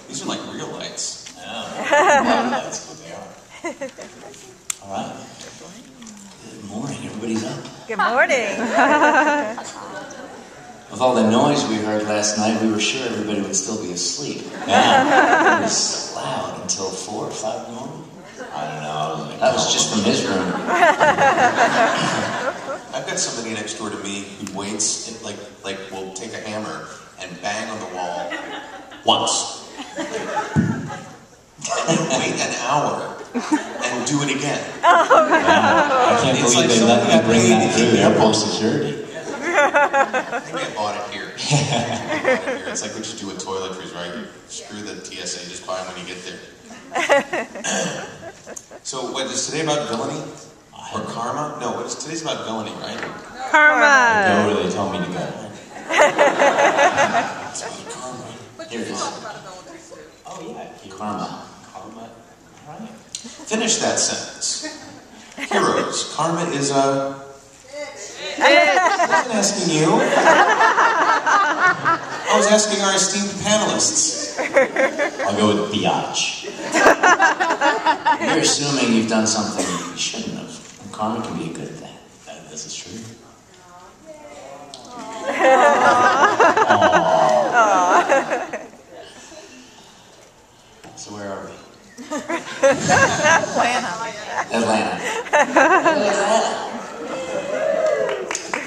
These are like real lights. Yeah, that's what they are. All right. Good morning. Everybody's up. Good morning. With all the noise we heard last night, we were sure everybody would still be asleep. Yeah. It was loud until 4 or 5 in the morning. I don't know. That was just from his room. I've got somebody next door to me who waits, like will take a hammer and bang on the wall once. And then wait an hour and do it again. I can't believe they let me bring that through airport security. I think I bought it here. It's like what you do with toiletries, right? You screw the TSA, just buy them when you get there. So, what is today about villainy? Or karma? No, today's about villainy, right? Karma. Go where they told me to go. It's about karma. Here it is. Oh yeah, karma. Karma. All right. Finish that sentence. Heroes, karma is a... I wasn't asking you. I was asking our esteemed panelists. I'll go with biatch. You're assuming you've done something you shouldn't have. And karma can be a good thing. This is true. So where are we? Atlanta.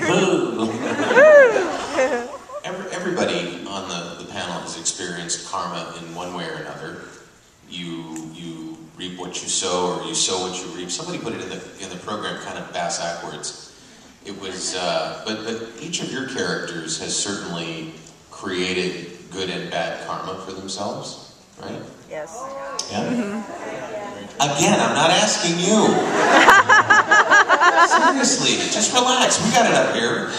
Boo! Everybody on the panel has experienced karma in one way or another. You reap what you sow, or you sow what you reap. Somebody put it in the program kind of backwards. It was, but each of your characters has certainly created good and bad karma for themselves, right? Yes. Yeah. Again, I'm not asking you. Seriously, just relax. We got it up here.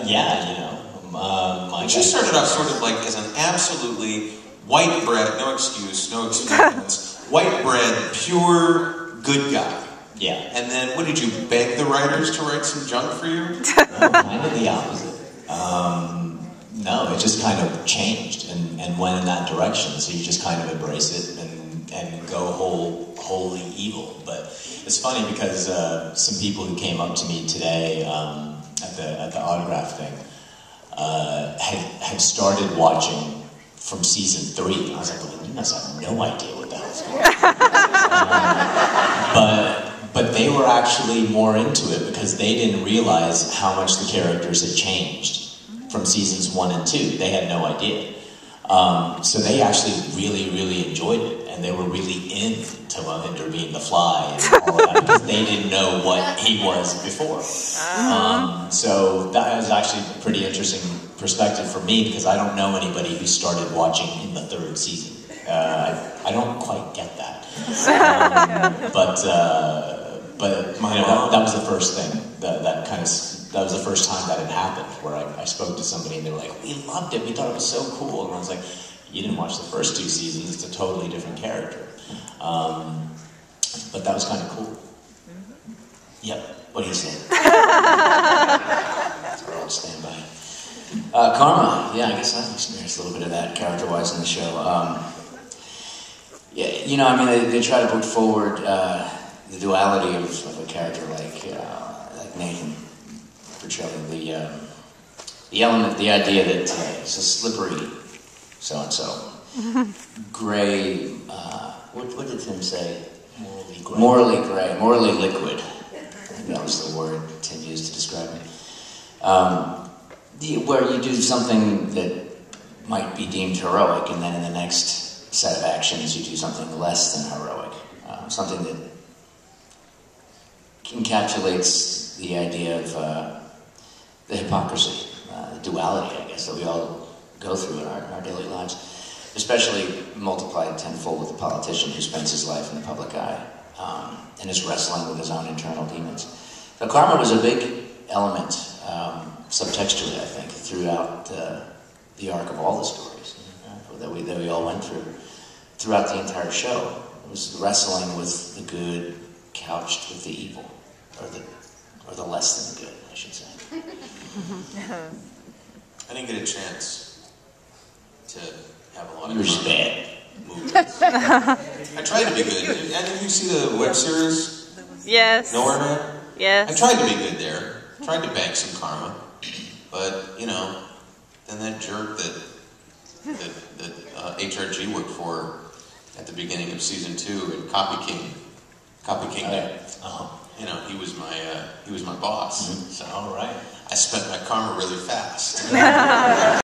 Yeah, you know. But you started off sort of like as an absolutely white bread, no excuse, white bread, pure good guy. Yeah. And then, what did you beg the writers to write some junk for you? No, kind of the opposite. No, it just kind of changed and went in that direction. So you just kind of embrace it and go wholly evil. But it's funny because some people who came up to me today at the autograph thing had started watching from season 3. I was like, well, you must have no idea what the hell's going on. But they were actually more into it because they didn't realize how much the characters had changed from seasons 1 and 2. They had no idea. So they actually really, really enjoyed it, and they were really into Mohinder being the Fly and all of that because they didn't know what he was before. So that was actually a pretty interesting perspective for me because I don't know anybody who started watching in the 3rd season. I don't quite get that. But that was the first thing that was the first time that had happened, where I spoke to somebody and they were like, we loved it, we thought it was so cool. And I was like, you didn't watch the first 2 seasons, it's a totally different character. But that was kind of cool. Yep, what do you say? That's where I'll stand by. Karma, yeah, I guess I've experienced a little bit of that character-wise in the show. Yeah, you know, I mean, they try to put forward the duality of a character like Nathan, portraying the element, the idea that it's a slippery so-and-so. Gray, what did Tim say? Morally gray, morally liquid. I think that was the word Tim used to describe me. Where you do something that might be deemed heroic, and then in the next set of actions you do something less than heroic. Something that encapsulates the idea of the hypocrisy, the duality, I guess, that we all go through in our daily lives, especially multiplied tenfold with a politician who spends his life in the public eye and is wrestling with his own internal demons. So karma was a big element, subtextually, I think, throughout the arc of all the stories that we all went throughout the entire show. It was wrestling with the good couched with the evil, or the less than good, I should say. I didn't get a chance to have a lot of You were just bad. movies. I tried to be good. Did you see the web series? Yes. Nowhere Man? I Yes. tried to be good there. Tried to bank some karma. But, you know, then that jerk that HRG worked for at the beginning of season 2 at Copy King. You know, he was my boss. Mm-hmm. So all right. I spent my karma really fast.